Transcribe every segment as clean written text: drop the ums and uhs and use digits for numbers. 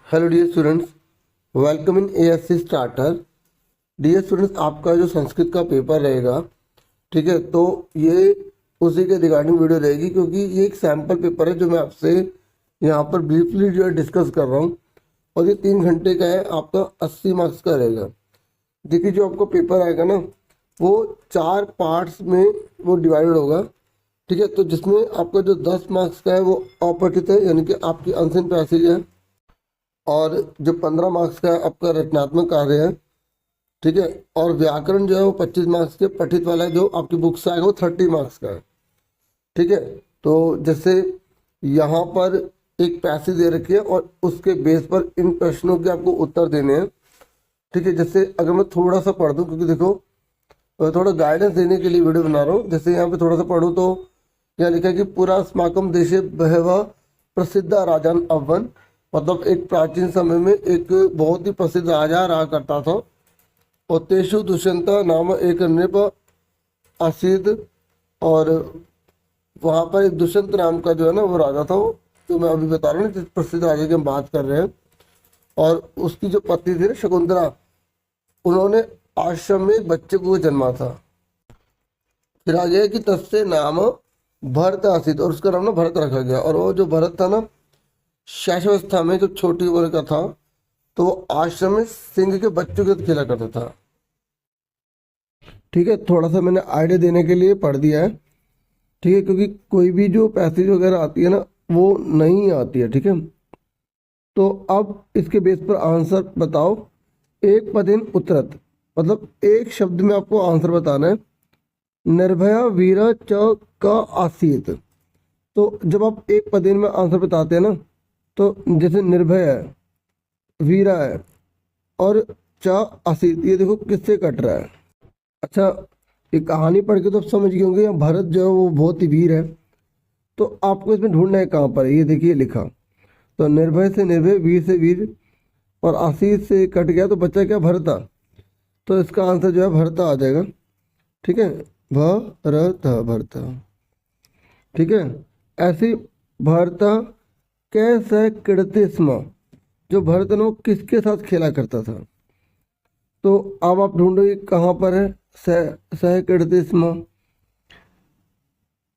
Hello dear students, welcome in ASC starter. Dear students, आपका जो संस्कृत का पेपर रहेगा, ठीक है, तो ये उसी के रिगार्डिंग वीडियो रहेगी, क्योंकि ये एक सैम्पल पेपर है जो मैं आपसे यहाँ पर ब्रीफली जो है डिस्कस कर रहा हूँ। और ये 3 घंटे का है, आपका 80 मार्क्स का रहेगा। देखिए, जो आपको पेपर आएगा ना, वो 4 पार्ट्स में वो डिवाइडेड होगा, ठीक है। तो जिसमें आपका जो 10 मार्क्स का है वो अपठित है, यानी कि आपकी अनसिन पैसेज है, और जो 15 मार्क्स का आपका रचनात्मक कार्य है, ठीक है। और व्याकरण जो है वो 25 मार्क्स के पठित वाला है, जो आपकी बुक से आएगा वो 30 मार्क्स का है, ठीक है। तो जैसे यहाँ पर एक पैसेज दे रखी है और उसके बेस पर इन प्रश्नों के आपको उत्तर देने हैं, ठीक है। जैसे अगर मैं थोड़ा सा पढ़ दूँ, क्योंकि देखो थोड़ा गाइडेंस देने के लिए वीडियो बना रहा हूँ। जैसे यहाँ पे थोड़ा सा पढ़ूँ तो यहाँ लिखा है कि पुरा अस्माकं देशे बहवः प्रसिद्ध राजान अव्वन, मतलब एक प्राचीन समय में एक बहुत ही प्रसिद्ध राजा रहा करता था, और तेषु दुष्यंत नाम एक नृप आसीद। और वहाँ पर एक दुष्यंत नाम का जो है ना वो राजा था, वो जो मैं अभी बता रहा हूँ, जिस प्रसिद्ध राजा की हम बात कर रहे हैं। और उसकी जो पत्नी थी ना शकुंतला, उन्होंने आश्रम में एक बच्चे को जन्मा था। फिर आ गया कि तस्य नाम भरत आसीत, और उसका नाम ना भरत रखा गया। और वो जो भरत था ना, शैशवस्था में जब छोटी उम्र का था, तो वो आश्रम में सिंह के बच्चों के साथ खेला करता था, ठीक है। थोड़ा सा मैंने आइडिया देने के लिए पढ़ दिया है, ठीक है, क्योंकि कोई भी जो पैसेज वगैरह आती है ना वो नहीं आती है, ठीक है। तो अब इसके बेस पर आंसर बताओ। एक पदेन उत्तरत, मतलब एक शब्द में आपको आंसर बताना है। निर्भया वीरा च का आसीत। तो जब आप एक पदेन में आंसर बताते हैं ना, तो जैसे निर्भय है, वीरा है, और च आसीत, ये देखो किससे कट रहा है। अच्छा, ये कहानी पढ़ के तो आप समझ गए होंगे, यहाँ भरत जो है वो बहुत ही वीर है। तो आपको इसमें ढूंढना है कहाँ पर है, ये देखिए लिखा। तो निर्भय से निर्भय, वीर से वीर, और आशीष से कट गया तो बचा क्या, भरता। तो इसका आंसर जो है भरता आ जाएगा, ठीक है। भरता, भरता, ठीक है। ऐसे भरता कैसे किड़ते स्म, जो भरत है ना वो किसके साथ खेला करता था। तो अब आप ढूंढो ये कहाँ पर है, सह सह किड़ते स्म,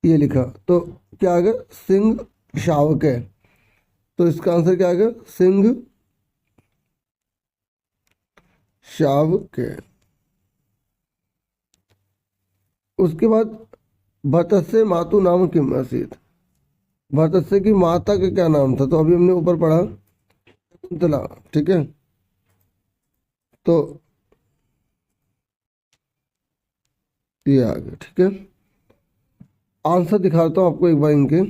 ये लिखा। तो क्या आ गया, सिंह शावक है। तो इसका आंसर क्या आ गया, सिंह शावक है। उसके बाद भरतस्य मातु नाम किम आसीत, भरतस्य की माता का क्या नाम था। तो अभी हमने ऊपर पढ़ा शकुंतला, ठीक है। तो ये आ गया, ठीक है। आंसर दिखाता हूँ आपको एक बार इनके,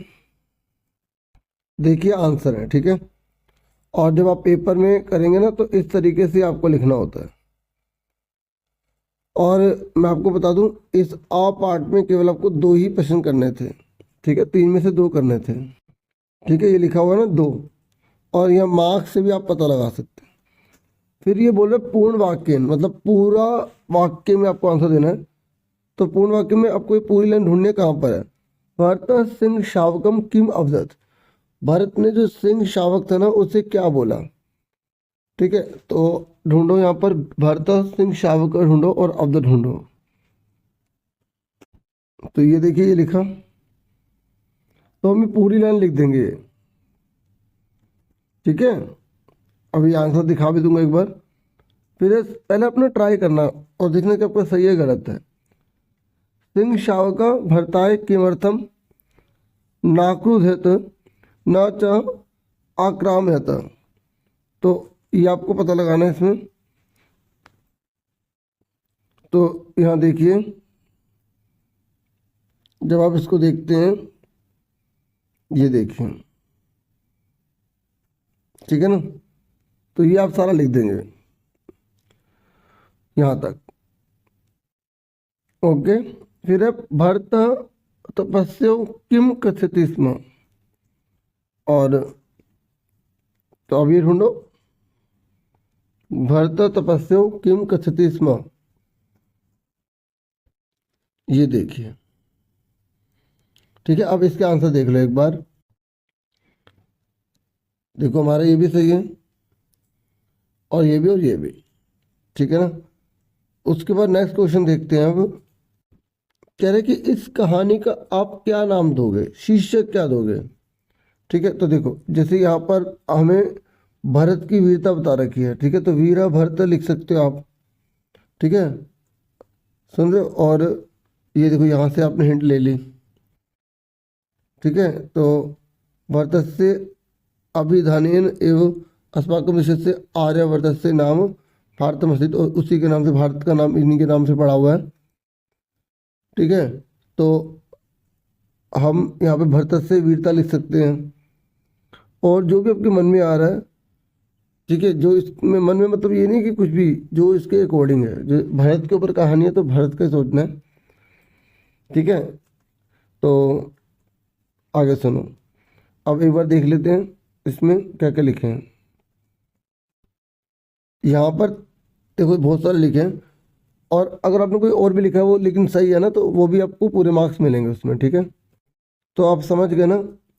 देखिए आंसर है, ठीक है। और जब आप पेपर में करेंगे ना तो इस तरीके से आपको लिखना होता है। और मैं आपको बता दूं, इस आ पार्ट में केवल आपको 2 ही प्रश्न करने थे, ठीक है, 3 में से 2 करने थे, ठीक है। ये लिखा हुआ है ना 2, और यह मार्क्स से भी आप पता लगा सकते हैं। फिर ये बोल रहे पूर्ण वाक्य, मतलब पूरा वाक्य में आपको आंसर देना है। तो पूर्ण वाक्य में आपको ये पूरी लाइन ढूंढने कहाँ पर है। भरत सिंह शावकम किम अवदत, भरत ने जो सिंह शावक था ना उसे क्या बोला, ठीक है। तो ढूंढो यहाँ पर भरत सिंह शावक ढूंढो और अवदत ढूंढो। तो ये देखिए ये लिखा, तो हम ये पूरी लाइन लिख देंगे, ठीक है। अभी आंसर दिखा भी दूंगा एक बार। फिर पहले अपना ट्राई करना और देखना कि आपका सही है गलत है। सिंह शावक भरताय किमर्थम नाक्रुध्यत न च आक्रामयत। तो ये आपको पता लगाना है इसमें। तो यहाँ देखिए, जब आप इसको देखते हैं, ये देखिए, ठीक है ना। तो ये आप सारा लिख देंगे यहाँ तक, ओके। फिर है भरत तपस्या किम कथयति स्म, और तो अब ये ढूंढो, भरत तपस्या किम कथयति स्म, ये देखिए, ठीक है। अब इसका आंसर देख लो एक बार, देखो हमारा ये भी सही है, और ये भी और ये भी, ठीक है ना। उसके बाद नेक्स्ट क्वेश्चन देखते हैं। अब कह रहे कि इस कहानी का आप क्या नाम दोगे, शीर्षक क्या दोगे। ठीक है, तो देखो जैसे यहाँ पर हमें भरत की वीरता बता रखी है, ठीक है, तो वीरा भरत लिख सकते हो आप, ठीक है, सुन रहे हो। और ये देखो यहाँ से आपने हिंट ले ली, ठीक है, तो भरत से अभिधानेन एवं अस्माकं विशेष आर्यवर्त से नाम भारत मस्जिद, और उसी के नाम से भारत का नाम इन्हीं के नाम से पड़ा हुआ है, ठीक है। तो हम यहाँ पे भरत से वीरता लिख सकते हैं, और जो भी आपके मन में आ रहा है, ठीक है, जो इसमें मन में मतलब ये नहीं कि कुछ भी, जो इसके अकॉर्डिंग है, जो भरत के ऊपर कहानी है तो भरत का ही सोचना है, ठीक है। तो आगे सुनो, अब एक बार देख लेते हैं इसमें क्या क्या लिखे हैं। यहाँ पर देखो बहुत सारे लिखे हैं, और अगर आपने कोई और भी लिखा है वो लेकिन सही है ना, तो वो भी आपको पूरे मार्क्स मिलेंगे उसमें, ठीक है। तो आप समझ गए ना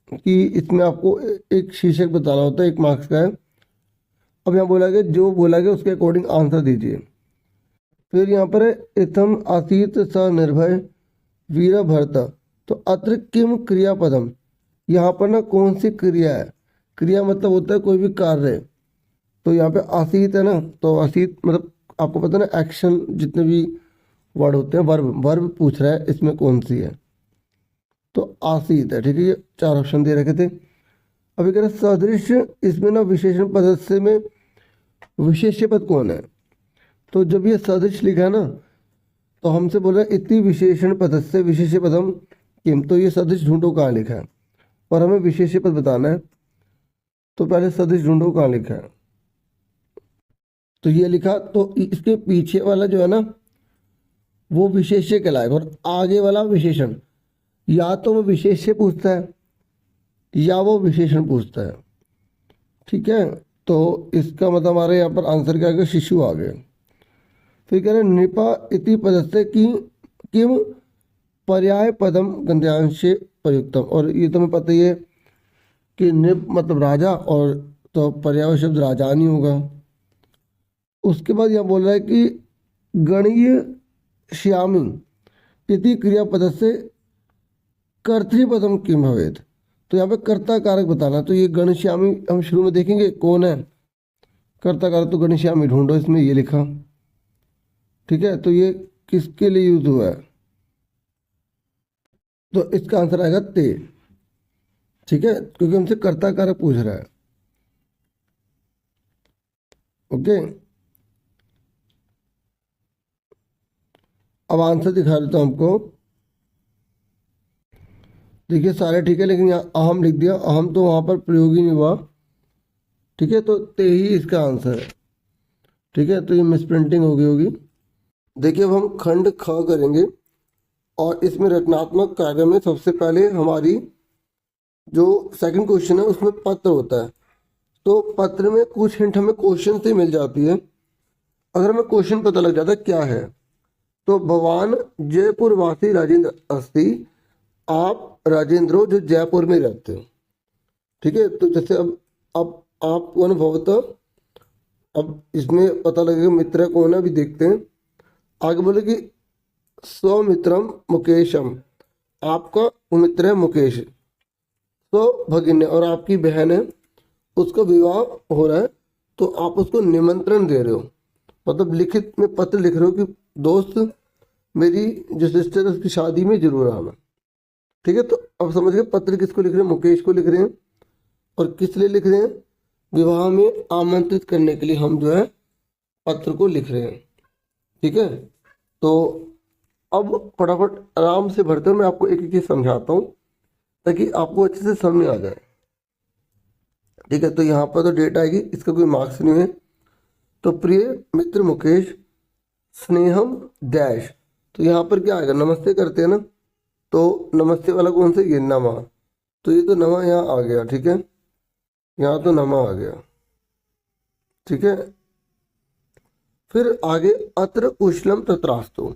कि इसमें आपको एक शीर्षक बताना होता है, 1 मार्क्स का है। अब यहाँ बोला गया, जो बोला गया उसके अकॉर्डिंग आंसर दीजिए। फिर यहाँ पर है इथम आसीत स निर्भय वीर भरत, तो अत्र किम क्रियापदम, यहाँ पर ना कौन सी क्रिया है। क्रिया मतलब होता है कोई भी कार्य, तो यहाँ पे आसीत है ना, तो आसीत मतलब आपको पता है ना, एक्शन जितने भी वर्ड होते हैं, वर्ब वर्ब पूछ रहा है इसमें कौन सी है, तो आसीत है, ठीक है। ये 4 ऑप्शन दे रखे थे। अभी कह रहे सदृश, इसमें ना विशेषण पदस्य में विशेष्य पद कौन है, तो जब ये सदृश लिखा है ना, तो हमसे बोल रहा है इति विशेषण पदस्य विशेष्य पदम किम, तो ये सदृश ढूंढो कहाँ लिखा है, और हमें विशेष्य पद बताना है। तो पहले सदृश ढूंढो कहाँ लिखा है, तो ये लिखा, तो इसके पीछे वाला जो है ना वो विशेष्य कहलाएगा, और आगे वाला विशेषण, या तो वो विशेष्य पूछता है या वो विशेषण पूछता है, ठीक है। तो इसका मतलब हमारे यहाँ पर आंसर क्या आ गया, शिशु आ गया। फिर कह रहे नृपा इति पदस्य की किम पर्याय पदम गंध्यांशे प्रयुक्तम, और ये तुम्हें पता ही है कि नृप मतलब राजा, और तो पर्याय शब्द राजा नहीं होगा। उसके बाद यहाँ बोल रहा है कि गणीय श्यामी इति क्रियापद से कर्तृपदम किम भवेत, तो यहाँ पे कर्ता कारक बताना। तो ये गणश्यामी हम शुरू में देखेंगे कौन है कर्ता कारक, तो गणश्यामी ढूंढो, इसमें ये लिखा, ठीक है। तो ये किसके लिए यूज हुआ है, तो इसका आंसर आएगा ते, ठीक है, क्योंकि हमसे कर्ता कारक पूछ रहा है। ओके, अब आंसर दिखा देता हूँ हमको। देखिए सारे ठीक है, लेकिन यहाँ अहम लिख दिया, अहम तो वहाँ पर प्रयोग ही नहीं हुआ, ठीक है, तो ते ही इसका आंसर है, ठीक है। तो ये मिसप्रिंटिंग हो गई होगी। देखिए अब हम खंड ख करेंगे, और इसमें रचनात्मक कार्य में सबसे पहले हमारी जो सेकंड क्वेश्चन है उसमें पत्र होता है, तो पत्र में कुछ हिंट हमें क्वेश्चन से मिल जाती है। अगर हमें क्वेश्चन पता लग जाता है क्या है, तो भगवान जयपुर वासी राजेंद्र अस्ति, आप राजेंद्र हो जो जयपुर में रहते हो, ठीक है। तो जैसे अब आप कौन भवत, अब इसमें पता लगेगा मित्र कौन है, अभी देखते हैं। आगे बोले कि स्वमित्रम मुकेशम, आपका मित्र है मुकेश, तो भगिनी और आपकी बहन है, उसका विवाह हो रहा है, तो आप उसको निमंत्रण दे रहे हो, मतलब लिखित में पत्र लिख रहे हो कि दोस्त मेरी जो सिस्टर है उसकी शादी में जरूर आना, ठीक है। तो अब समझ गए पत्र किसको लिख रहे हैं, मुकेश को लिख रहे हैं, और किस लिए लिख रहे हैं, विवाह में आमंत्रित करने के लिए हम जो है पत्र को लिख रहे हैं, ठीक है। तो अब फटाफट आराम से भरते हुए मैं आपको एक एक चीज समझाता हूँ ताकि आपको अच्छे से समझ में आ जाए, ठीक है। तो यहाँ पर तो डेट आएगी, इसका कोई मार्क्स नहीं है। तो प्रिय मित्र मुकेश स्नेहम डैश, तो यहाँ पर क्या आएगा, नमस्ते करते हैं ना, तो नमस्ते वाला कौन सा, ये नमा, तो ये तो नमा यहाँ आ गया, ठीक है, यहाँ तो नमा आ गया, ठीक है। फिर आगे अत्र कुशलम तत्रास्तु,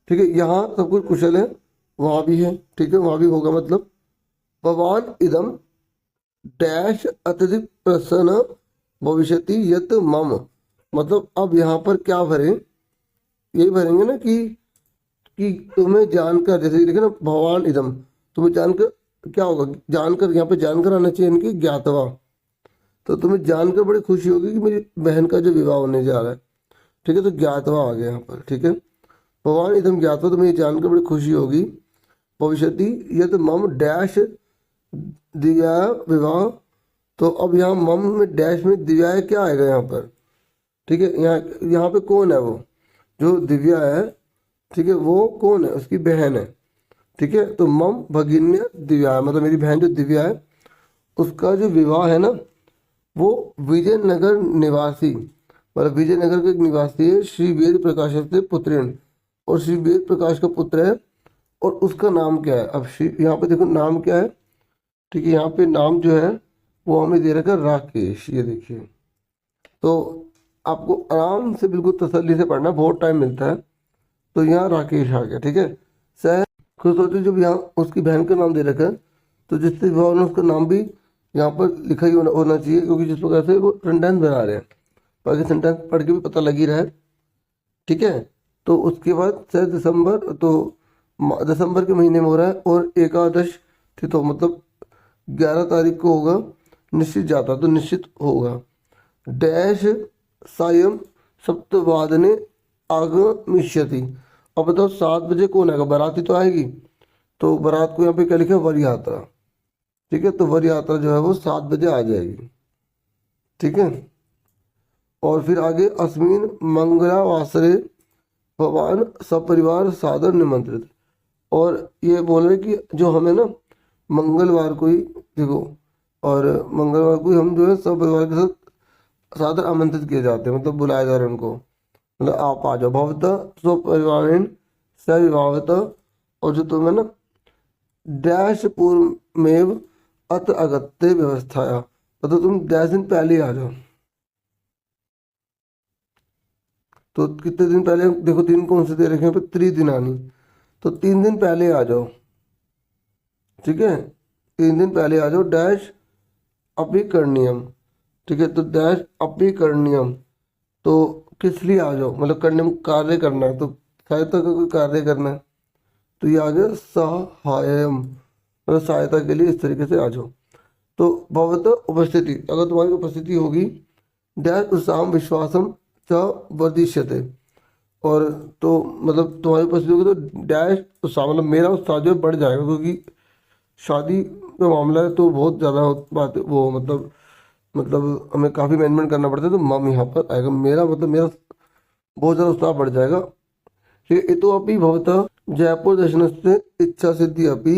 ठीक है, यहाँ सब कुछ कुशल है, वहाँ भी है, ठीक है, वहाँ भी होगा, मतलब भगवान इदम डैश अत्यधिक प्रसन्न भविष्यति यत मम मतलब अब यहाँ पर क्या भरें, यही भरेंगे ना कि तुम्हें जानकर, जैसे लिखे ना भगवान इदम, तुम्हें जानकर क्या होगा, जानकर यहाँ पे जानकर आना चाहिए इनकी ज्ञातवा। तो तुम्हें जानकर बड़ी खुशी होगी कि मेरी बहन का जो विवाह होने जा रहा है। ठीक है, तो ज्ञातवा आ गया यहाँ पर। ठीक है, भगवान इदम ज्ञातवा, तुम्हें ये जानकर बड़ी खुशी होगी। भविष्यति यद मम डैश दिव्या विवाह। तो अब यहाँ मम में डैश में दिव्या क्या आएगा यहाँ पर। ठीक है, यहाँ यहाँ पे कौन है वो जो दिव्या है। ठीक है, वो कौन है, उसकी बहन है। ठीक है, तो मम भगिन्य दिव्या है, मतलब मेरी बहन जो दिव्या है उसका जो विवाह है ना, वो विजयनगर निवासी, मतलब विजयनगर के एक निवासी है, श्री वेद प्रकाश से पुत्रेण, और श्री वेद प्रकाश का पुत्र है। और उसका नाम क्या है, अब श्री यहाँ पे देखो नाम क्या है। ठीक है, यहाँ पे नाम जो है वो हमें दे रखा है राकेश, ये देखिए। तो आपको आराम से बिल्कुल तसल्ली से पढ़ना, बहुत टाइम मिलता है। तो यहाँ राकेश आ गया। ठीक है, सह खुद सोचो जब यहाँ उसकी बहन का नाम दे रखा है, तो जिससे विवाह होना उसका नाम भी यहाँ पर लिखा ही होना चाहिए, क्योंकि जिस प्रकार से वो सेंटेंस बना रहे हैं, बाकी सेंटेंस पढ़ के भी पता लग ही रहा है। ठीक है, तो उसके बाद 6 दिसंबर, तो दिसंबर के महीने में हो रहा है, और एकादश थी, तो मतलब 11 तारीख को होगा। निश्चित जाता, तो निश्चित होगा। डैश सायं सप्तवादने आगमिष्यति। अब बताओ 7 बजे कौन आएगा, बाराती तो आएगी। तो बारात को यहाँ पे क्या लिखा है, वर यात्रा। ठीक है, तो वर यात्रा जो है वो 7 बजे आ जाएगी। ठीक है, और फिर आगे अस्मिन मंगलावासरे भगवान सपरिवार सादर निमंत्रित। और ये बोल रहे कि जो हमें ना मंगलवार को ही देखो, और मंगलवार को ही हम जो है सब परिवार के साथ सादर आमंत्रित किए जाते हैं, मतलब बुलाया जा रहा है उनको, मतलब आप आ जाओ। भवता स्वपरिवारेण सविवाहता। और जो तुम्हें ना डैश पूर्वमेव अत्र अगत्य व्यवस्थाया, मतलब तुम डैश दिन पहले ही आ जाओ। तो कितने दिन पहले, देखो दिन कौन से दे रखे हैं पे, त्रिदिनानी, तो 3 दिन पहले आ जाओ। ठीक है, 3 दिन पहले आ जाओ। डैश अपी करणीयम। ठीक है, तो डैश अपी करणीयम, तो किस लिए आ जाओ, मतलब करने में कार्य करना है, तो सहायता का कोई कार्य करना है। तो ये आ गया सहायम, मतलब सहायता के लिए इस तरीके से आ जाओ। तो भवत उपस्थिति, अगर तुम्हारी उपस्थिति होगी, डैश उत्साह विश्वासम च वर्धिष्यते। और तो मतलब तुम्हारी उपस्थिति होगी तो डैश उत्साह, मतलब मेरा उत्साह जो है बढ़ जाएगा, क्योंकि शादी का मामला है तो बहुत ज़्यादा बात वो मतलब हमें काफ़ी मैनेजमेंट करना पड़ता है। तो मम यहाँ पर आएगा, मेरा मतलब मेरा बहुत ज़्यादा उत्साह बढ़ जाएगा। ठीक है, तो अभी भवतः जयपुर दर्शन से इच्छा सिद्धि अभी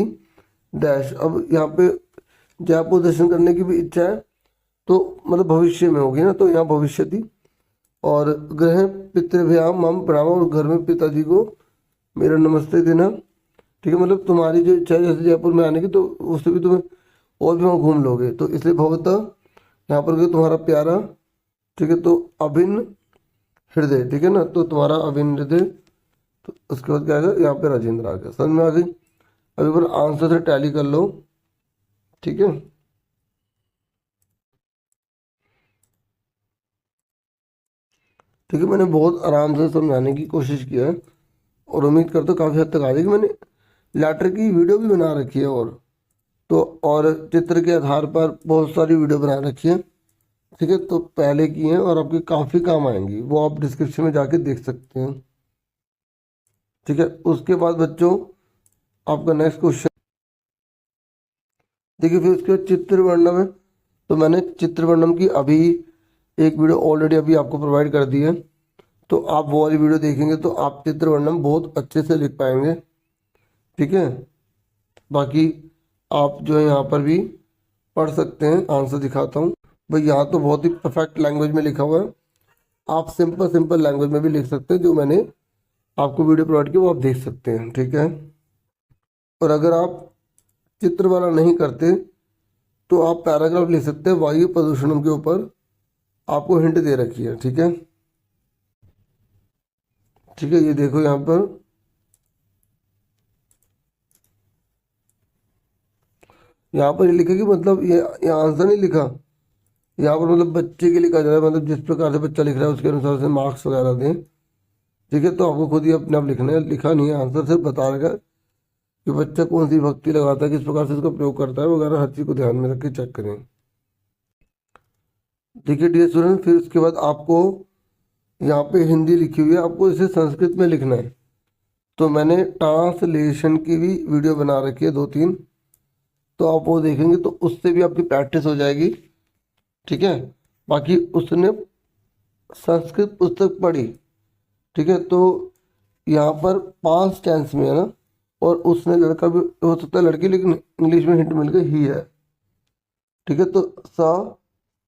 डैश। अब यहाँ पे जयपुर दर्शन करने की भी इच्छा है, तो मतलब भविष्य में होगी ना, तो यहाँ भविष्य थी। और ग्रह पितृभ्याम मम प्रणाम, और घर में पिताजी को मेरा नमस्ते देना। ठीक है, मतलब तुम्हारी जो इच्छा है जैसे जयपुर में आने की, तो उससे भी तुम्हें और भी वहाँ घूम लोगे, तो इसलिए भवतः यहाँ पर तुम्हारा प्यारा। ठीक है, तो अभिन्न हृदय। ठीक है ना, तो तुम्हारा अभिन्न हृदय। तो उसके बाद क्या आएगा, यहाँ पे राजेंद्र आ गया, समझ में आ गई। अभी पर आंसर से टैली कर लो। ठीक है, ठीक है, मैंने बहुत आराम से समझाने की कोशिश की है, और उम्मीद करता हूँ काफ़ी हद तक आ जाएगी। मैंने लेटर की वीडियो भी बना रखी है, और तो और चित्र के आधार पर बहुत सारी वीडियो बना रखी है। ठीक है, तो पहले की हैं और आपके काफ़ी काम आएंगी, वो आप डिस्क्रिप्शन में जाके देख सकते हैं। ठीक है, उसके बाद बच्चों आपका नेक्स्ट क्वेश्चन देखिए, फिर उसके बाद चित्र वर्णम है। तो मैंने चित्र वर्णम की अभी एक वीडियो ऑलरेडी अभी आपको प्रोवाइड कर दी है, तो आप वो वाली वीडियो देखेंगे तो आप चित्र वर्णम बहुत अच्छे से लिख पाएंगे। ठीक है, बाकी आप जो है यहाँ पर भी पढ़ सकते हैं, आंसर दिखाता हूँ भाई। यहाँ तो बहुत ही परफेक्ट लैंग्वेज में लिखा हुआ है, आप सिंपल सिंपल लैंग्वेज में भी लिख सकते हैं, जो मैंने आपको वीडियो प्रोवाइड की वो आप देख सकते हैं। ठीक है, और अगर आप चित्र वाला नहीं करते तो आप पैराग्राफ लिख सकते हैं वायु प्रदूषण के ऊपर, आपको हिंट दे रखी है। ठीक है, ठीक है, ये देखो यहाँ पर, यहाँ पर ये लिखा कि मतलब ये आंसर नहीं लिखा, यहाँ पर मतलब बच्चे के लिए कहा जा रहा है, मतलब जिस प्रकार से बच्चा लिख रहा है उसके अनुसार से मार्क्स वगैरह दें। ठीक है, तो आपको खुद ही अपने आप लिखना है, लिखा नहीं है, आंसर सिर्फ बता रहेगा कि बच्चा कौन सी भक्ति लगाता है, किस प्रकार से इसका प्रयोग करता है वगैरह, हर चीज़ को ध्यान में रख के चेक करें। ठीक है डियर स्टूडेंट, फिर उसके बाद आपको यहाँ पे हिंदी लिखी हुई है, आपको इसे संस्कृत में लिखना है। तो मैंने ट्रांसलेशन की भी वीडियो बना रखी है 2-3, तो आप वो देखेंगे तो उससे भी आपकी प्रैक्टिस हो जाएगी। ठीक है, बाकी उसने संस्कृत पुस्तक पढ़ी। ठीक है, तो यहाँ पर पास्ट टेंस में है ना, और उसने, लड़का भी हो सकता है लड़की, लेकिन इंग्लिश में हिंट मिल गई ही है। ठीक है, तो सा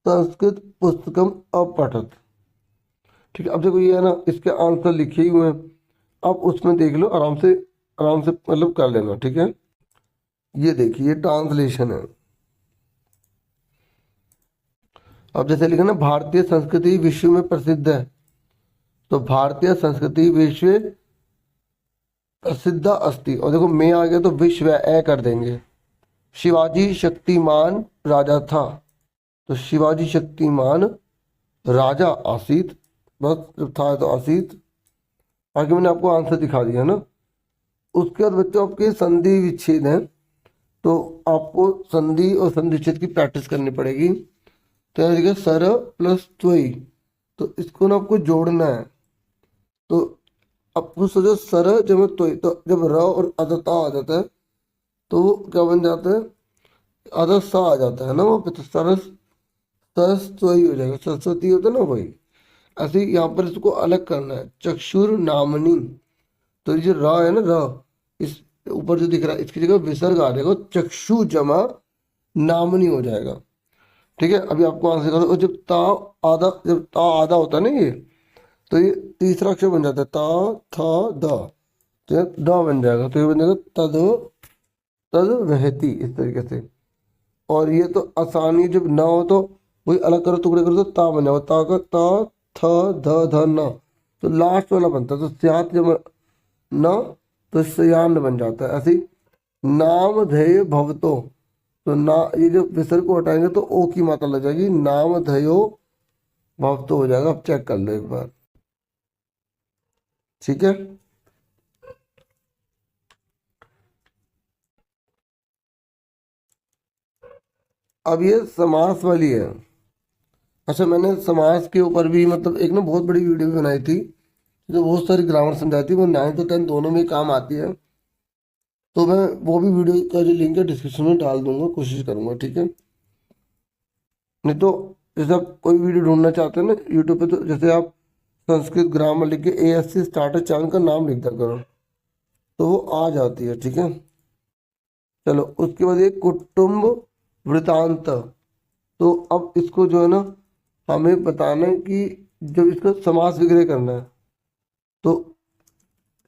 संस्कृत पुस्तकम अपठत। ठीक है, अब देखो ये है ना, इसके आंसर लिखे ही हुए हैं, आप उसमें देख लो आराम से, आराम से मतलब कर लेना। ठीक है, ये देखिए ट्रांसलेशन है। अब जैसे लिखा ना, भारतीय संस्कृति विश्व में प्रसिद्ध है, तो भारतीय संस्कृति विश्व प्रसिद्ध अस्ति, और देखो मैं आ गया तो विश्व ए कर देंगे। शिवाजी शक्तिमान राजा था, तो शिवाजी शक्तिमान राजा आसीत, बस जब था तो आसीत। बाकी मैंने आपको आंसर दिखा दिया ना। उसके बाद बच्चों आपके संधि विच्छेद हैं, तो आपको संधि और संधि विच्छेद की प्रैक्टिस करनी पड़ेगी। तो यहाँ देखिए सर प्लस त्वई, तो इसको ना आपको जोड़ना है। तो आपको सोचो सर जब त्वई, तो जब र और अदता आ जाता है तो वो क्या बन जाता है, अदर सा आ जाता है ना, वो तो सरस, सरस त्वई हो जाएगा, सरस्वती होता है ना वही। ऐसे ही यहाँ पर इसको अलग करना है, चक्षुर नामनी, तो ये जो र है ना, र इस ऊपर जो दिख रहा है इसकी जगह विसर्ग आ जाएगा, चक्षु जमा नामनी हो जाएगा। ठीक है, अभी आपको आंसर दिखा दो। और जब ता आधा, जब ता आधा होता है ना ये, तो ये तीसरा अक्षर बन जाता है, ता था द, तो ये ड बन जाएगा, तो ये बन जाएगा तद, तद वहती, इस तरीके से। और ये तो आसानी, जब न हो तो वही अलग करो, टुकड़े करो तो ता बन जाएगा, ता का ता, थ ध ध न, तो लास्ट वाला बनता है, तो स्यात जब न, तो सयान बन जाता है। ऐसे ही नाम धेय भवतो, तो ना, ये जो विसर्ग को हटाएंगे तो ओ की मात्रा लग जाएगी, नाम धयो भवतो हो जाएगा। अब चेक कर लो एक बार। ठीक है, अब ये समास वाली है। अच्छा, मैंने समास के ऊपर भी मतलब एक ना बहुत बड़ी वीडियो भी बनाई थी, जो बहुत सारी ग्रामर समझाई थी, वो 9th और 10th दोनों में काम आती है। तो मैं वो भी वीडियो का जो लिंक है डिस्क्रिप्शन में डाल दूंगा, कोशिश करूंगा। ठीक है, नहीं तो जैसे आप कोई वीडियो ढूंढना चाहते हैं ना यूट्यूब पे, तो जैसे आप संस्कृत ग्रामर लिख के ASC स्टार्टर चैनल का नाम लिख दिया करो, तो वो आ जाती है। ठीक है, चलो उसके बाद ये कुटुंब वृतांत, तो अब इसको जो है ना हमें बताना है कि जब इसका समास विग्रह करना है, तो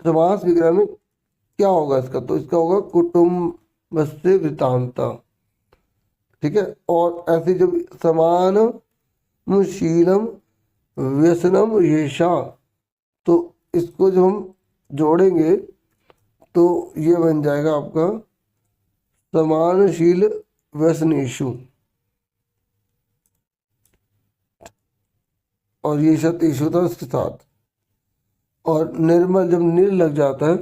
समास विग्रह में क्या होगा इसका, तो इसका होगा कुटुंब से वृतांता। ठीक है, और ऐसे जब समान शीलम व्यसनम येषा, तो इसको जो हम जोड़ेंगे तो ये बन जाएगा आपका समानशील व्यसनेशु, और ये सतीशु था उसके साथ। और निर्मल, जब निर लग जाता है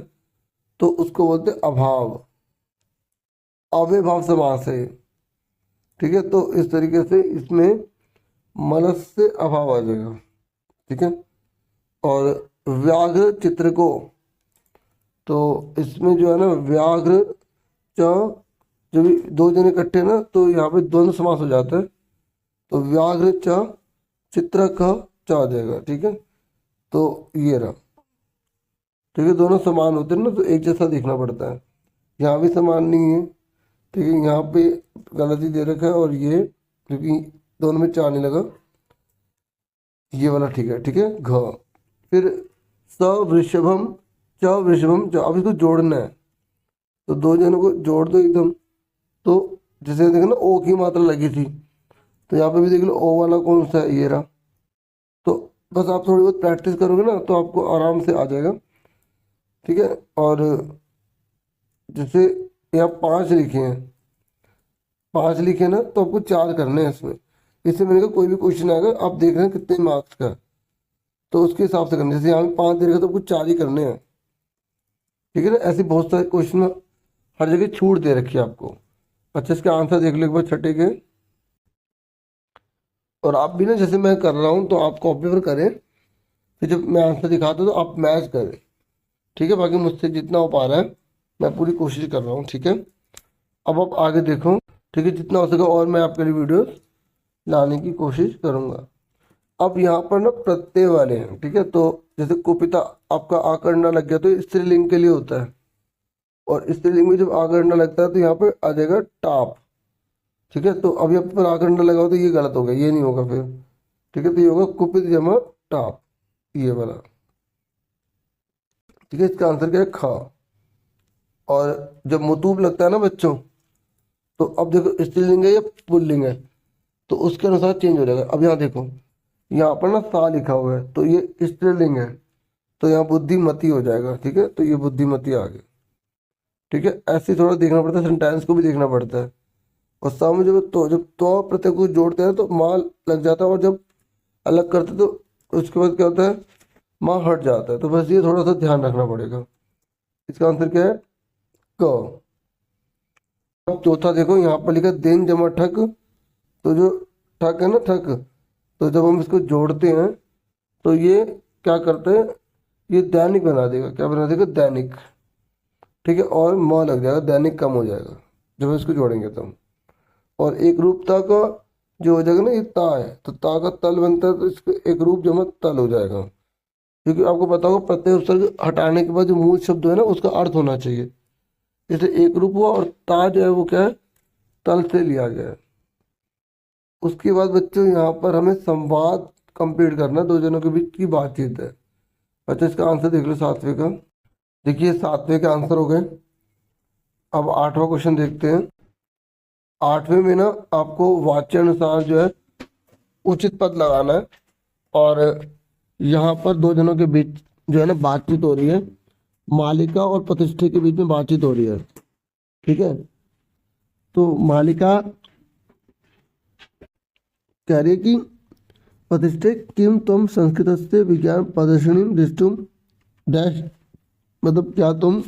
तो उसको बोलते हैं अभाव, अव्यभाव समास है। ठीक है, तो इस तरीके से इसमें मनस से अभाव आ जाएगा। ठीक है, और व्याघ्र चित्र को, तो इसमें जो है ना व्याघ्र च, जब दो जने इकट्ठे ना तो यहाँ पे द्वंद्व समास हो जाता है, तो व्याघ्र च चित्र का च आ जाएगा। ठीक है, तो ये रहा। ठीक है, दोनों समान होते हैं ना, तो एक जैसा देखना पड़ता है, यहाँ भी समान नहीं है। ठीक है, यहाँ पे गलती दे रखा है, और ये क्योंकि दोनों में चार नहीं लगा, ये वाला ठीक है। ठीक है, घ, फिर स वृषभम च वृषभम च, अब इसको जोड़ना है, तो दो जनों को जोड़ दो एकदम। तो जैसे देखो ना ओ की मात्रा लगी थी, तो यहाँ पे भी देख लो ओ वाला कौन सा है, ये रहा। तो बस आप थोड़ी बहुत प्रैक्टिस करोगे ना तो आपको आराम से आ जाएगा। ठीक है, और जैसे यहाँ 5 लिखे हैं, 5 लिखे ना तो आपको 4 करने हैं इसमें, इससे मैंने कहा कोई भी क्वेश्चन आएगा आप देख रहे हैं कितने मार्क्स का है, तो उसके हिसाब से करना। जैसे यहाँ पे 5 दे रखा तो कुछ 4 ही करने हैं, ठीक है ना। ऐसे बहुत सारे क्वेश्चन हर जगह छूट दे रखी है आपको। अच्छा, इसके आंसर देख लो एक बार छठे के। और आप भी ना जैसे मैं कर रहा हूँ तो आप कॉपी पर करें, फिर जब मैं आंसर दिखाता हूँ तो आप मैच करें, ठीक है। बाकी मुझसे जितना हो पा रहा है मैं पूरी कोशिश कर रहा हूँ, ठीक है। अब आप आगे देखो, ठीक है, जितना हो सके और मैं आपके लिए वीडियो लाने की कोशिश करूँगा। अब यहाँ पर ना प्रत्यय वाले हैं, ठीक है। तो जैसे कुपिता आपका आ करना लग गया तो ये स्त्रीलिंग के लिए होता है, और स्त्रीलिंग में जब आ करना लगता है तो यहाँ पे आ जाएगा टाप, ठीक है। तो अब यहाँ पर आ करना लगा हो तो ये गलत हो गया, ये नहीं होगा फिर, ठीक है। तो ये होगा कुपित जमा टाप, ये वाला, ठीक है। इसका आंसर क्या है, खा। और जब मुतूब लगता है ना बच्चों, तो अब देखो स्त्रीलिंग है या पुल्लिंग है, तो उसके अनुसार चेंज हो जाएगा। अब यहाँ देखो, यहाँ पर ना सा लिखा हुआ है तो ये स्त्रीलिंग है, तो यहाँ बुद्धिमती हो जाएगा, ठीक है। तो ये बुद्धिमती आ गई, ठीक है। ऐसे ही थोड़ा देखना पड़ता है, सेंटेंस को भी देखना पड़ता है। और सा में जब तो प्रत्यय को जोड़ते हैं तो माँ लग जाता है, और जब अलग करते हैं तो उसके बाद क्या होता है, माँ हट जाता है। तो बस ये थोड़ा सा ध्यान रखना पड़ेगा। इसका आंसर क्या है, क। अब चौथा देखो, यहाँ पर लिखा दिन जमा ठक, तो जो ठक है ना, ठक, तो जब हम इसको जोड़ते हैं तो ये क्या करते हैं, ये दैनिक बना देगा, क्या बना देगा, दैनिक, ठीक है। और म लग जाएगा, दैनिक कम हो जाएगा जब हम इसको जोड़ेंगे तब। और एक रूपता का जो हो जाएगा ना, ये ता है, तो ता का तल बनता है, तो इसको एक रूप जमा तल हो जाएगा। क्योंकि आपको पता होगा प्रत्यय उपसर्ग हटाने के बाद जो मूल शब्द है ना उसका अर्थ होना चाहिए, जैसे एक रूप हुआ, और ता जो है वो क्या है, तल से लिया गया है। उसके बाद बच्चों यहाँ पर हमें संवाद कंप्लीट करना, दो जनों के बीच की बातचीत है। अच्छा, इसका आंसर देख लो सातवें का। देखिए सातवें के आंसर हो गए। अब आठवां क्वेश्चन देखते हैं। आठवें में ना आपको वाच्य अनुसार जो है उचित पद लगाना है, और यहाँ पर दो जनों के बीच जो है ना बातचीत हो रही है, मालिका और प्रतिष्ठा के बीच में बातचीत हो रही है, ठीक है। तो मालिका कह रही है कि प्रतिष्ठे किम तुम संस्कृत विज्ञान प्रदर्शनी दृष्टुम डैश, मतलब क्या तुम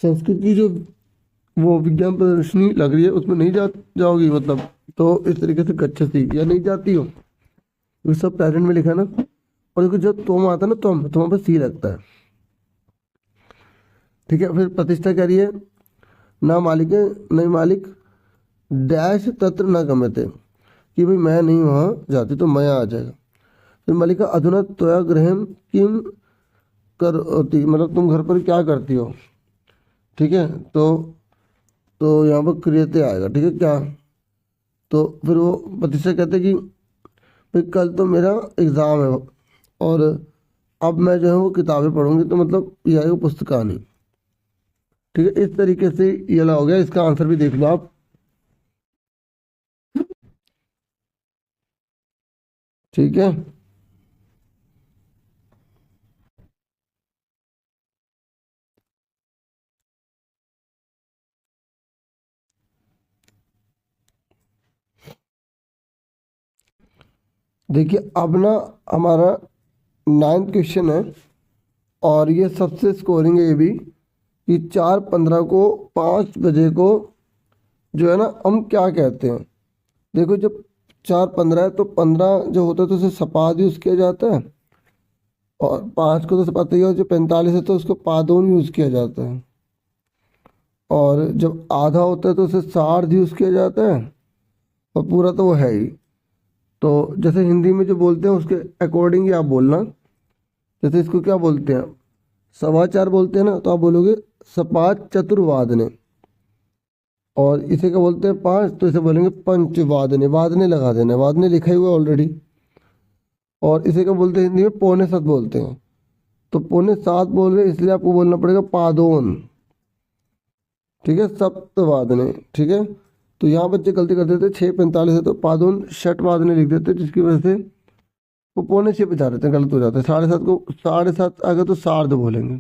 संस्कृत की जो वो विज्ञान प्रदर्शनी लग रही है उसमें नहीं जाओगी, मतलब तो इस तरीके से गच्छति या नहीं जाती हो, ये सब प्रेजेंट में लिखा है ना। और देखो जब तुम आता है ना, तुम पर सी लगता है, ठीक है। फिर प्रतिष्ठा कह रही है ना मालिक, नहीं मालिक डैश तत्र न गम्यते, कि भाई मैं नहीं वहाँ जाती, तो मैं आ जाएगा। फिर मलिका अधुना त्वया गृहम किम करती, मतलब तुम घर पर क्या करती हो, ठीक है। तो यहाँ पर क्रियते आएगा, ठीक है क्या। तो फिर वो प्रतिष्ठा कहते कि भाई कल तो मेरा एग्ज़ाम है, और अब मैं जो है वो किताबें पढ़ूंगी, तो मतलब यह है वो पुस्तकानी, ठीक है। इस तरीके से ये वाला हो गया। इसका आंसर भी देख लो आप, ठीक है। देखिए अब ना हमारा 9th क्वेश्चन है, और ये सबसे स्कोरिंग है ये भी, कि 4:15 को 5 बजे को जो है ना हम क्या कहते हैं। देखो जब 4:15 है तो 15 जो होता है तो उसे सपाद यूज़ किया जाता है, और 5 को तो सपाद ही, और जो 45 है तो उसको पादोन यूज़ किया जाता है, और जब आधा होता है तो उसे सार्ध यूज़ किया जाता है, और पूरा तो वो है ही। तो जैसे हिंदी में जो बोलते हैं उसके अकॉर्डिंग ही आप बोलना। जैसे इसको क्या बोलते हैं, समाचार बोलते हैं ना, तो आप बोलोगे सपाद चतुर्वादने। और इसे क्या बोलते हैं 5, तो इसे बोलेंगे पंचवादने, वादने लगा देना, वादने लिखा ही हुआ ऑलरेडी। और इसे क्या बोलते हैं हिंदी में, पौने 7 बोलते हैं। तो पौने 7 बोल रहे हैं इसलिए आपको बोलना पड़ेगा पादोन, ठीक है, सप्तवादने, ठीक है। तो यहाँ बच्चे गलती कर देते 6:45 है तो पादोन षटवादने लिख देते, जिसकी वजह से वो पौने 6 पे जा रहे थे, गलत हो जाता है। 7:30 को 7:30 आ गया तो सार्ध बोलेंगे,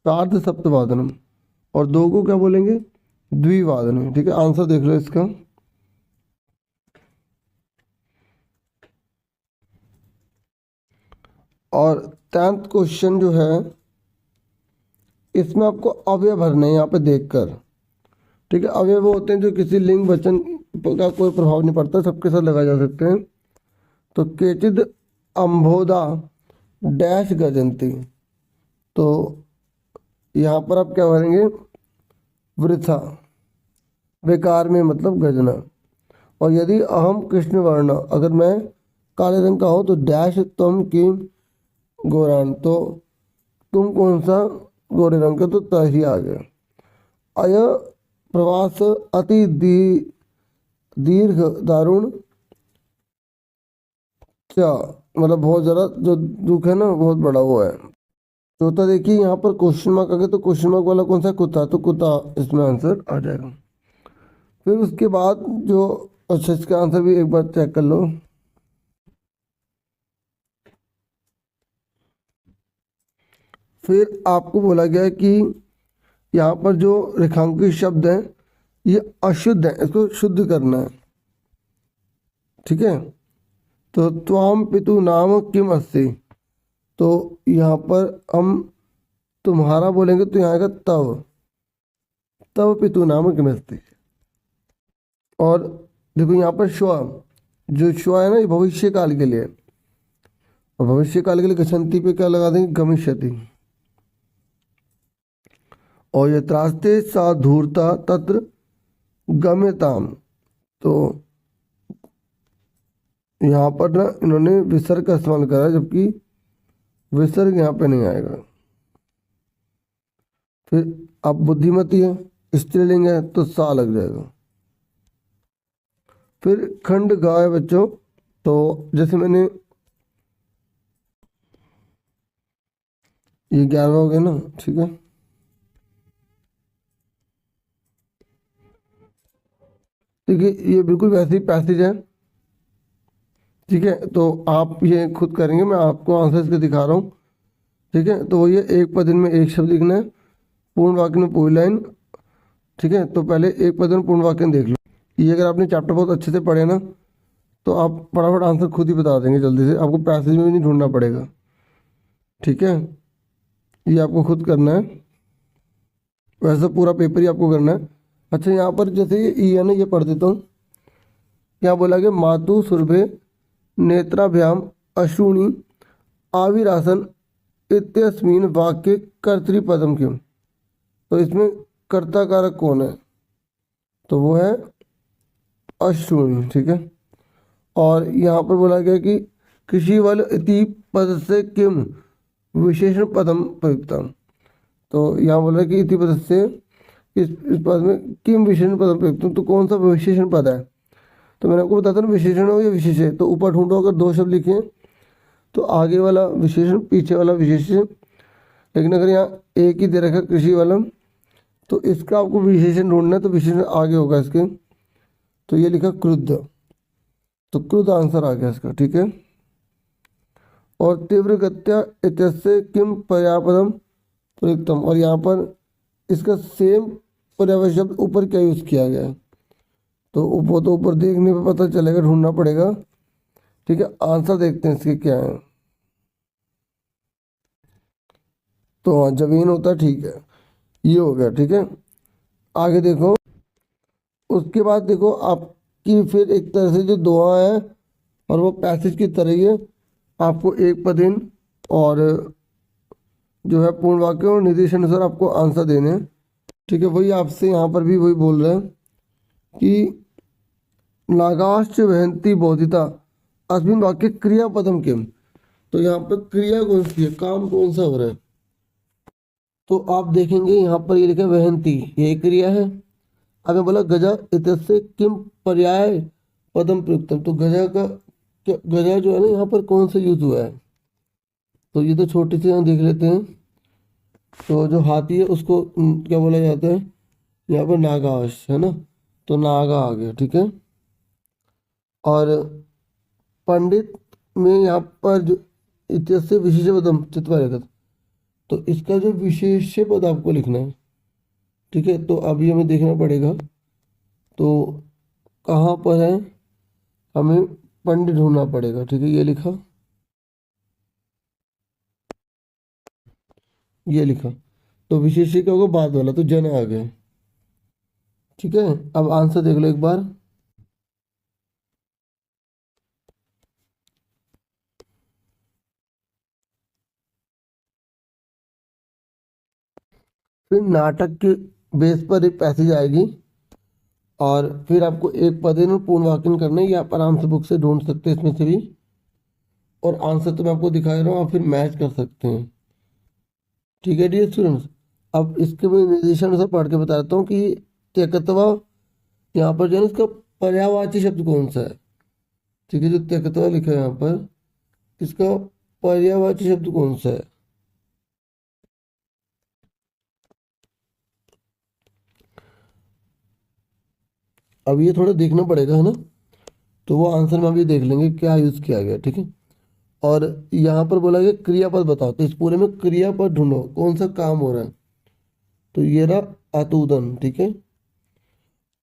सार्ध सप्तवादनम। और 2 को क्या बोलेंगे, द्विवादनम, ठीक है। आंसर देख लो इसका। और 10th क्वेश्चन जो है इसमें आपको अवयव भरने हैं यहाँ पे देखकर। ठीक है, अवयव वो होते हैं जो किसी लिंग वचन का कोई प्रभाव नहीं पड़ता, सबके साथ लगाए जा सकते हैं। तो केचिद अम्भोदा डैश गजंती, तो यहाँ पर आप क्या भरेंगे, वृथा, बेकार में मतलब गजना। और यदि अहम कृष्ण वर्ण, अगर मैं काले रंग का हूँ तो डैश तुम किम गोरान, तो तुम कौन सा गोरे रंग का, तो त ही आ गया। अय प्रवास अति दीर्घ दारुण क्या, मतलब बहुत ज़्यादा जो दुख है ना बहुत बड़ा वो है। चौथा देखिए यहाँ पर क्वेश्चन मार्क आ गया, तो क्वेश्चन मार्क वाला कौन सा, कुत्ता, तो कुत्ता इसमें आंसर आ जाएगा। फिर उसके बाद जो, अच्छा इसका आंसर भी एक बार चेक कर लो। फिर आपको बोला गया है कि यहाँ पर जो रेखांकित शब्द हैं ये अशुद्ध है, इसको शुद्ध करना है। ठीक है, तो त्वाम पितु नाम किम अस्ति, तो यहाँ पर हम तुम्हारा बोलेंगे तो यहाँ आएगा तव, तव पितु नाम किम अस्ति। और देखो यहाँ पर श्व, जो श्व है ना ये भविष्य काल के लिए, और भविष्य काल के लिए गच्छन्ति पे क्या लगा देंगे, गमिष्यति। और ये त्रास्ते सा धूर्ता तत्र गम्यताम, तो यहाँ पर ना इन्होंने विसर्ग का इस्तेमाल करा है, जबकि विसर्ग यहाँ पे नहीं आएगा। फिर आप बुद्धिमती है, स्त्रीलिंग है तो सा लग जाएगा। फिर खंड गाय बच्चों, तो जैसे मैंने ये 11वां हो गया ना, ठीक है। देखिए ये बिल्कुल वैसे ही पैसेज है, ठीक है, तो आप ये खुद करेंगे, मैं आपको आंसर इसके दिखा रहा हूँ। ठीक है, तो ये एक पद में एक शब्द लिखना है, पूर्ण वाक्य में पूरी लाइन। ठीक है, तो पहले एक पद में पूर्ण वाक्य देख लो। ये अगर आपने चैप्टर बहुत अच्छे से पढ़े ना तो आप फटाफट आंसर खुद ही बता देंगे जल्दी से, आपको पैसेज में भी नहीं ढूंढना पड़ेगा। ठीक है, ये आपको खुद करना है, वैसे पूरा पेपर ही आपको करना है। अच्छा यहाँ पर जैसे ये ई है ना, ये पढ़ देता हूँ। यहाँ बोला गया मातु सुरभे नेत्राभ्याम अश्रूणि आविरासन इत्यस्मिन वाक्य कर्तृपदम क्यों, तो इसमें कर्ता कारक कौन है, तो वो है अश्रूणि। ठीक है, और यहाँ पर बोला गया कि कृषि वल इति पद से किम विशेषण पदम प्रयुक्तम, तो यहाँ बोला कि इति पद से इस पद में किम विशेषण पदम प्रयुक्तम, तो कौन सा विशेषण पद है। तो मैंने आपको बताया था ना विशेषण हो या विशेषण, तो ऊपर ढूंढो, अगर दो शब्द लिखे तो आगे वाला विशेषण पीछे वाला विशेषण, लेकिन अगर यहाँ एक ही दे रखा कृषि वाला तो इसका आपको विशेषण ढूंढना है, तो विशेषण आगे होगा इसके। तो ये लिखा क्रुद्ध, तो क्रुद्ध आंसर आ गया इसका। ठीक है, और तीव्र गत्या इत्यस्य किम पर्यापदम प्रयुक्तम, और यहाँ पर इसका सेम पर्यायवाची शब्द ऊपर क्या यूज़ किया गया है, तो ऊपर देखने पे पता चलेगा, ढूंढना पड़ेगा। ठीक है, आंसर देखते हैं इसके क्या है। तो हाँ जमीन होता है, ठीक है, ये हो गया। ठीक है, आगे देखो, उसके बाद देखो आपकी फिर एक तरह से जो दुआ है और वो पैसेज की तरह ही है, आपको एक पदिन और जो है पूर्ण वाक्य और निर्देशानुसार आपको आंसर देने हैं। ठीक है, वही आपसे यहाँ पर भी वही बोल रहे हैं कि नागाश्च वहंती बोधिता अस्मिन वाक्य क्रियापदम किम, तो यहाँ पर क्रिया कौन सी है, काम कौन सा हो रहा है, तो आप देखेंगे यहाँ पर ये लिखा है वहंती, ये क्रिया है। अब मैं बोला गजा इतस्य किम पर्याय पदम प्रयुक्तम, तो गजा का गजा जो है ना यहाँ पर कौन सा यूज हुआ है, तो ये तो छोटे से यहाँ देख लेते हैं। तो जो हाथी है उसको क्या बोला जाता है, यहाँ पर नागाश है ना, तो नागा आ गया। ठीक है, और पंडित में यहाँ पर जो इत्यस्य विशेष पदम चित्तवारेगत, तो इसका जो विशेष पद आपको लिखना है। ठीक है, तो अभी हमें देखना पड़ेगा, तो कहाँ पर है, हमें पंडित ढूंढना पड़ेगा। ठीक है, ये लिखा, ये लिखा, तो विशेष्य क्या होगा, बाद वाला, तो जन आ गया। ठीक है, अब आंसर देख लो एक बार। फिर नाटक के बेस पर एक पैसेज आएगी और फिर आपको एक पद में पूर्ण वाक्य करना है, ये आप आराम से बुक से ढूंढ सकते हैं इसमें से भी, और आंसर तो मैं आपको दिखा रहा हूँ, आप फिर मैच कर सकते हैं। ठीक है डियर स्टूडेंट्स, अब इसके मैं निर्देशन से पढ़ के बताता हूँ कि त्यक्तवा, यहाँ पर जो है ना इसका पर्यायवाची शब्द कौन सा है। ठीक है, जो त्यक्तवा लिखा है यहाँ पर, इसका पर्यायवाची शब्द कौन सा है। अब ये थोड़ा देखना पड़ेगा है ना, तो वो आंसर में अभी देख लेंगे क्या यूज किया गया। ठीक है, और यहाँ पर बोला गया क्रियापद बताओ, तो इस पूरे में क्रियापद ढूंढो कौन सा काम हो रहा है, तो ये रहा अतुदन। ठीक है,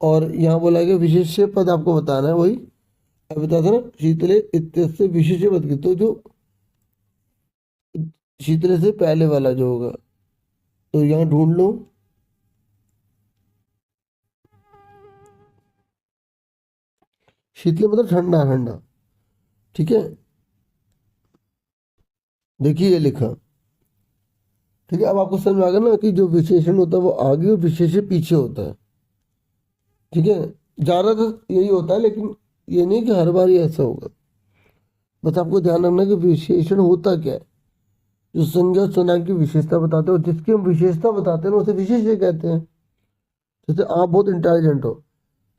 और यहाँ बोला गया विशेष्य पद आपको बताना है, वही अब बता था ना, शीतले इत्यस्य विशेष्य पद की, तो जो शीतले से पहले वाला जो होगा, तो यहाँ ढूंढ लो। शीतले मतलब ठंडा ठंडा। ठीक है, देखिए ये लिखा। ठीक है, अब आपको समझ में आ गया ना कि जो विशेषण होता है वो आगे और विशेषण पीछे होता है। ठीक है, ज्यादातर यही होता है, लेकिन ये नहीं कि हर बार ही ऐसा होगा। बस आपको ध्यान रखना कि विशेषण होता क्या है, जो संज्ञा और संज्ञा की विशेषता बताते हो, जिसकी हम विशेषता बताते हैं ना उसे विशेष्य कहते हैं। जैसे आप बहुत इंटेलिजेंट हो,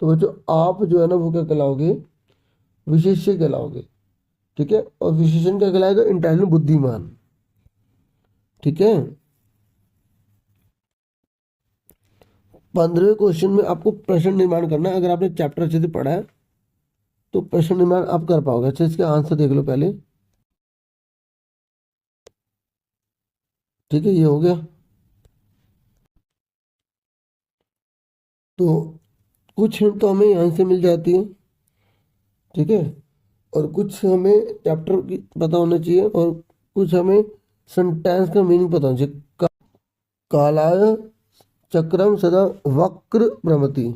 तो बच्चों आप जो है ना वो क्या कहलाओगे, विशेष्य कहलाओगे। ठीक है, और विशेषण क्या कहलाएगा, इंटेलिजेंट, बुद्धिमान। ठीक है, 15वें क्वेश्चन में आपको प्रश्न निर्माण करना है। अगर आपने चैप्टर अच्छे से पढ़ा है तो प्रश्न निर्माण आप कर पाओगे। अच्छा, इसके आंसर देख लो पहले। ठीक है, ये हो गया। तो कुछ हिंट तो हमें यहाँ से मिल जाती है। ठीक है, और कुछ हमें चैप्टर की पता होना चाहिए, और कुछ हमें सेंटेंस का मीनिंग पता होना चाहिए। कालाय चक्रम सदा वक्र भ्रमति,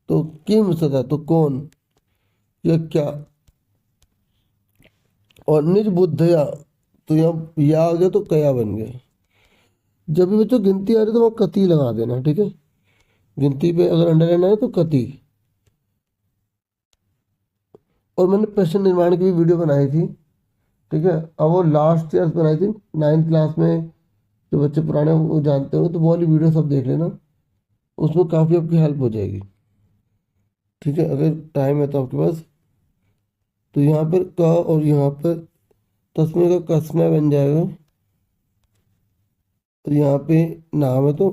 तो किम सदा, तो कौन या क्या, और निज बुद्धया, तो यहाँ या आ गया तो कया बन गया। जब भी बच्चों गिनती आ रही है तो वहाँ कति लगा देना। ठीक है, गिनती पे अगर अंडरलाइन आए तो कति। और मैंने प्रश्न निर्माण की भी वीडियो बनाई थी। ठीक है, अब वो लास्ट ईयर बनाई थी, 9th क्लास में। जो बच्चे पुराने वो जानते हो तो वो वाली वीडियो सब देख लेना, उसमें काफ़ी आपकी हेल्प हो जाएगी। ठीक है, अगर टाइम है तो आपके पास, तो यहाँ पर क और यहाँ पर तस्मे का कसमे बन जाएगा, और यहाँ पे नाम है तो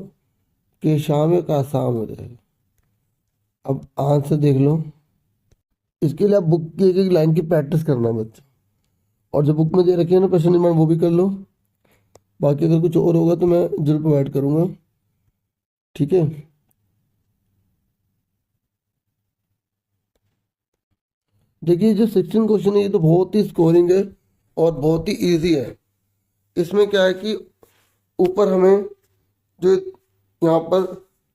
के शाम या का शाम हो जाएगा। अब आंसर देख लो। इसके लिए आप बुक की एक एक लाइन की प्रैक्टिस करना है बच्चों, और जो बुक में दे रखी है ना प्रश्न निर्माण वो भी कर लो। बाकी अगर कुछ और होगा तो मैं जरूर प्रोवाइड करूँगा। ठीक है, देखिए जो 16 क्वेश्चन है ये तो बहुत ही स्कोरिंग है और बहुत ही इजी है। इसमें क्या है कि ऊपर हमें जो यहाँ पर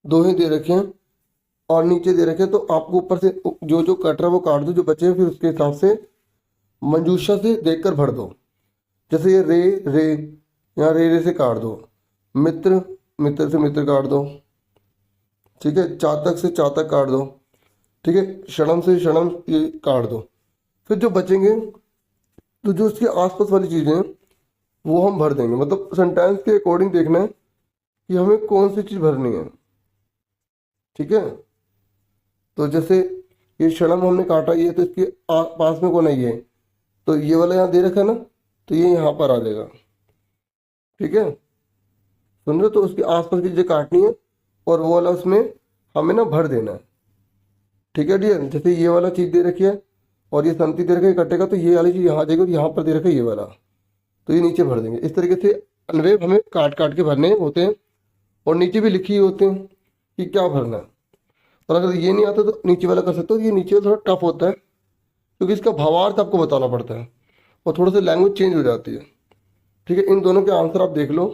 दोहे दे रखे हैं और नीचे दे रखे हैं, तो आपको ऊपर से जो जो कट रहा है वो काट दो, जो बचे हैं फिर उसके हिसाब से मंजूषा से देखकर भर दो। जैसे ये रे रे, यहाँ रे रे से काट दो। मित्र, मित्र से मित्र काट दो। ठीक है, चातक से चातक काट दो। ठीक है, क्षणम से क्षणम ये काट दो। फिर जो बचेंगे तो जो उसके आसपास वाली चीज़ें हैं वो हम भर देंगे। मतलब सेंटेंस के अकॉर्डिंग देखना है कि हमें कौन सी चीज़ भरनी है। ठीक है, तो जैसे ये क्षणम हमने काटा, ये तो इसके पास में कौन है, ये तो ये वाला यहाँ दे रखा है ना, तो ये यहाँ पर आ जाएगा। ठीक है, सुन रहे, तो उसके आसपास की चीज़ें काटनी है और वो वाला उसमें हमें ना भर देना है। ठीक है डियर, जैसे ये वाला चीज़ दे रखी है और ये संति दे रखा है, कटेगा तो ये वाली चीज़ यहाँ आ जाएगी, और यहाँ पर दे रखा है ये वाला, तो ये नीचे भर देंगे। इस तरीके से अनवेव हमें काट काट के भरने होते हैं, और नीचे भी लिखी होते हैं कि क्या भरना है। और अगर ये नहीं आता तो नीचे वाला कर सकते हो। ये नीचे वाला थोड़ा टफ होता है क्योंकि इसका भावार्थ आपको बताना पड़ता है और थोड़ा सा लैंग्वेज चेंज हो जाती है। ठीक है, इन दोनों के आंसर आप देख लो।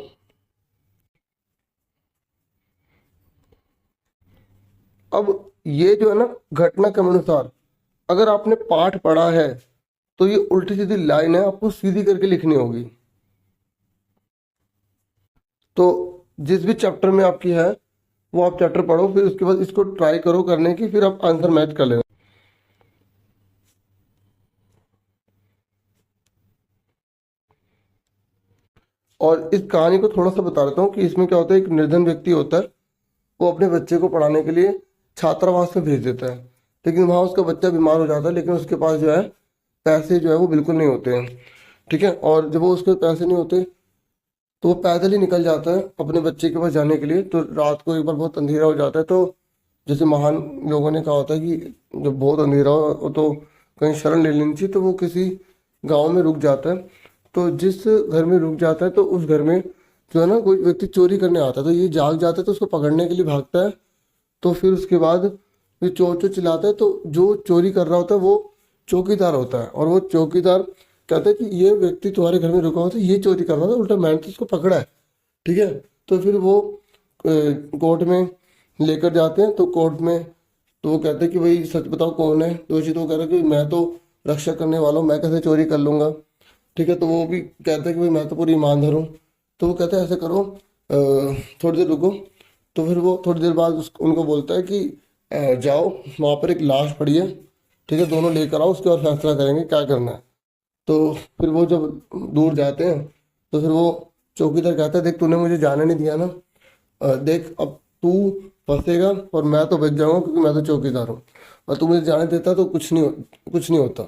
अब ये जो है ना घटना क्रम अनुसार, अगर आपने पाठ पढ़ा है तो ये उल्टी सीधी लाइन है, आपको सीधी करके लिखनी होगी। तो जिस भी चैप्टर में आपकी है वो आप चैप्टर पढ़ो, फिर उसके बाद इसको ट्राई करो करने की, फिर आप आंसर मैच कर लेना। और इस कहानी को थोड़ा सा बता देता हूँ कि इसमें क्या होता है। एक निर्धन व्यक्ति होता है, वो अपने बच्चे को पढ़ाने के लिए छात्रावास में भेज देता है, लेकिन वहाँ उसका बच्चा बीमार हो जाता है, लेकिन उसके पास जो है पैसे जो है वो बिल्कुल नहीं होते हैं। ठीक है, और जब वो उसके पैसे नहीं होते तो वो पैदल ही निकल जाता है अपने बच्चे के पास जाने के लिए। तो रात को एक बार बहुत अंधेरा हो जाता है, तो जैसे महान लोगों ने कहा होता है कि जब बहुत अंधेरा हो तो कहीं शरण ले लेनी चाहिए, तो वो किसी गांव में रुक जाता है। तो जिस घर में रुक जाता है तो उस घर में जो है ना कोई व्यक्ति चोरी करने आता है, तो ये जाग जाता है तो उसको पकड़ने के लिए भागता है। तो फिर उसके बाद ये चोर चोर चिल्लाता है, तो जो चोरी कर रहा होता है वो चौकीदार होता है, और वो चौकीदार कहता है कि ये व्यक्ति तुम्हारे घर में रुका हुआ था, ये चोरी कर रहा था, उल्टा मैंने तो उसको पकड़ा है। ठीक है, तो फिर वो कोर्ट में लेकर जाते हैं। तो कोर्ट में तो वो कहते हैं कि भाई सच बताओ कौन है दोषी। तो वो कह रहा है कि मैं तो रक्षा करने वाला हूँ, मैं कैसे चोरी कर लूँगा। ठीक है, तो वो भी कहता है कि भाई मैं तो पूरी ईमानदार हूँ। तो वो कहते हैं ऐसे करो, थोड़ी देर रुको। तो फिर वो थोड़ी देर बाद उनको बोलता है कि जाओ वहाँ पर एक लाश पड़ी है, ठीक है, दोनों लेकर आओ, उसके बाद फैसला करेंगे क्या करना है। तो फिर वो जब दूर जाते हैं तो फिर वो चौकीदार कहता है देख तूने मुझे जाने नहीं दिया ना, देख अब तू फंसेगा और मैं तो बच जाऊंगा क्योंकि मैं तो चौकीदार हूँ, और तू मुझे जाने देता तो कुछ नहीं होता।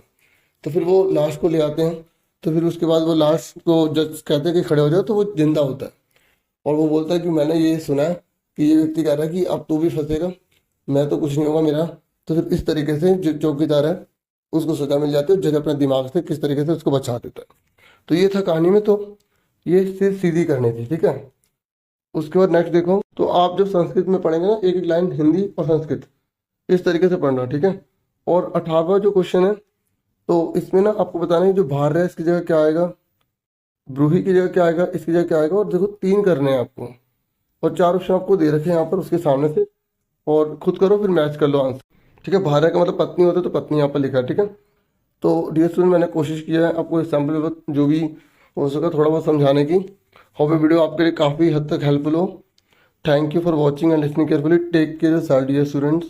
तो फिर वो लाश को ले आते हैं। तो फिर उसके बाद वो लाश को जज कहते हैं कि खड़े हो जाओ, तो वो जिंदा होता है। और वो बोलता है कि मैंने ये सुना है कि ये व्यक्ति कह रहा है कि अब तू भी फंसेगा, मैं तो कुछ नहीं होगा मेरा। तो फिर इस तरीके से जो चौकीदार है उसको सजा मिल जाती है, जज अपने दिमाग से किस तरीके से उसको बचा देता है। तो ये था कहानी में। तो ये सिर्फ सीधी करनी थी। ठीक है, उसके बाद नेक्स्ट देखो, तो आप जब संस्कृत में पढ़ेंगे ना एक एक लाइन हिंदी और संस्कृत इस तरीके से पढ़ना। ठीक है, और 18वां जो क्वेश्चन है, तो इसमें ना आपको बताना है जो भार है इसकी जगह क्या आएगा, ब्रूही की जगह क्या आएगा, इसकी जगह क्या आएगा। और देखो 3 करने हैं आपको, और 4 ऑप्शन आपको दे रखे हैं यहाँ पर उसके सामने से, और खुद करो फिर मैच कर लो आंसर। ठीक है, भार्या का मतलब पत्नी होता है, तो पत्नी यहाँ पर लिखा है। ठीक है, तो डियर स्टूडेंट मैंने कोशिश किया है आपको एग्जाम्पल जो भी हो सका थोड़ा बहुत समझाने की। होप ये वीडियो आपके लिए काफ़ी हद तक हेल्पफुल हो। Thank you for watching and listening carefully. Take care dear students.